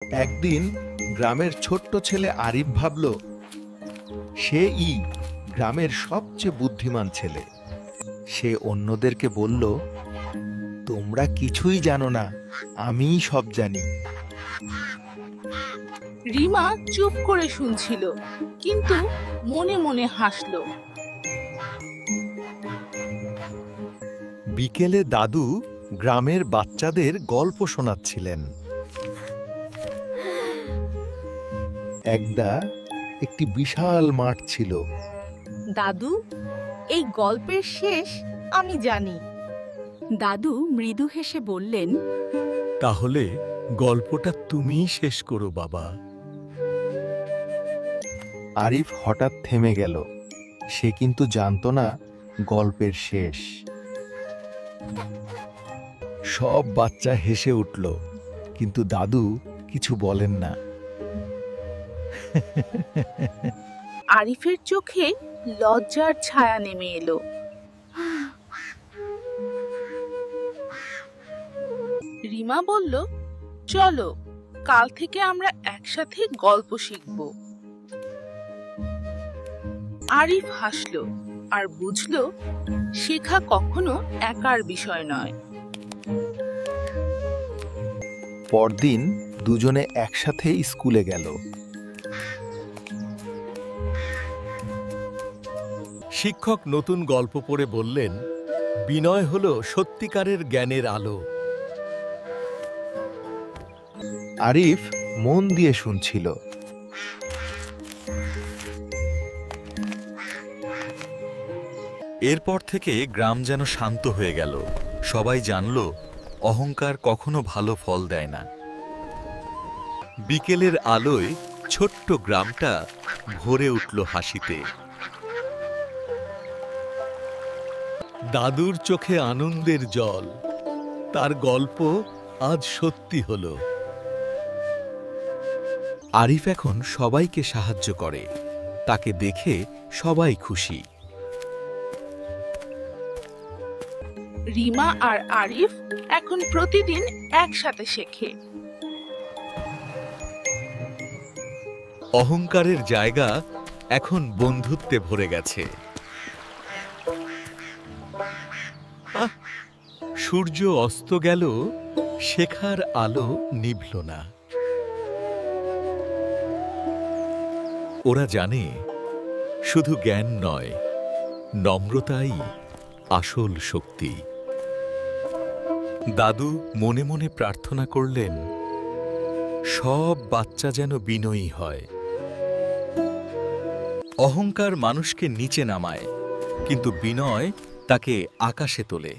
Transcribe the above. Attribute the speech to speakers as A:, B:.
A: একদিন গ্রামের ছোট্ট ছেলে আরিফ ভাবল সেই গ্রামের সবচেয়ে বুদ্ধিমান ছেলে। সে অন্যদেরকে বলল, তোমরা কিছুই জানো না, আমিই সব জানি।
B: রিমা চুপ করে শুনছিল, কিন্তু মনে মনে হাসলো।
A: বিকেলে দাদু গ্রামের বাচ্চাদের গল্প শোনাচ্ছিলেন। একদা একটি বিশাল মাঠ ছিল।
C: দাদু, এই গল্পের শেষ আমি জানি। দাদু মৃদু হেসে বললেন,
A: তাহলে গল্পটা তুমিই শেষ করো বাবা। আরিফ হঠাৎ থেমে গেল। সে কিন্তু জানতো না গল্পের শেষ। সব বাচ্চা হেসে উঠল, কিন্তু দাদু কিছু বলেন না।
B: আরিফের চোখে লজ্জার ছায়া নেমে এলো। রিমা বলল, চলো কাল থেকে আমরা একসাথে গল্প শিখব। আরিফ হাসলো আর বুঝলো শেখা কখনো একার বিষয় নয়।
A: পরদিন দুজনে একসাথে স্কুলে গেল। শিক্ষক নতুন গল্প পড়ে বললেন, বিনয় হলো সত্যিকারের জ্ঞানের আলো। আরিফ মন দিয়ে শুনছিল।
D: এরপর থেকে গ্রাম যেন শান্ত হয়ে গেল। সবাই জানল অহংকার কখনো ভালো ফল দেয় না। বিকেলের আলোয় ছোট্ট গ্রামটা ভরে উঠল হাসিতে।
A: দাদুর চোখে আনন্দের জল। তার গল্প আজ সত্যি হলো।
D: আরিফ এখন সবাইকে সাহায্য করে। তাকে দেখে সবাই খুশি।
B: রিমা আর আরিফ এখন প্রতিদিন একসাথে শেখে।
D: অহংকারের জায়গা এখন বন্ধুত্বে ভরে গেছে।
A: সূর্য অস্ত গেল, শেখার আলো নিভল না।
D: ওরা জানে শুধু জ্ঞান নয়, নম্রতাই আসল শক্তি। দাদু মনে মনে প্রার্থনা করলেন, সব বাচ্চা যেন বিনয়ী হয়। অহংকার মানুষকে নিচে নামায়, কিন্তু বিনয় তাকে আকাশে তোলে।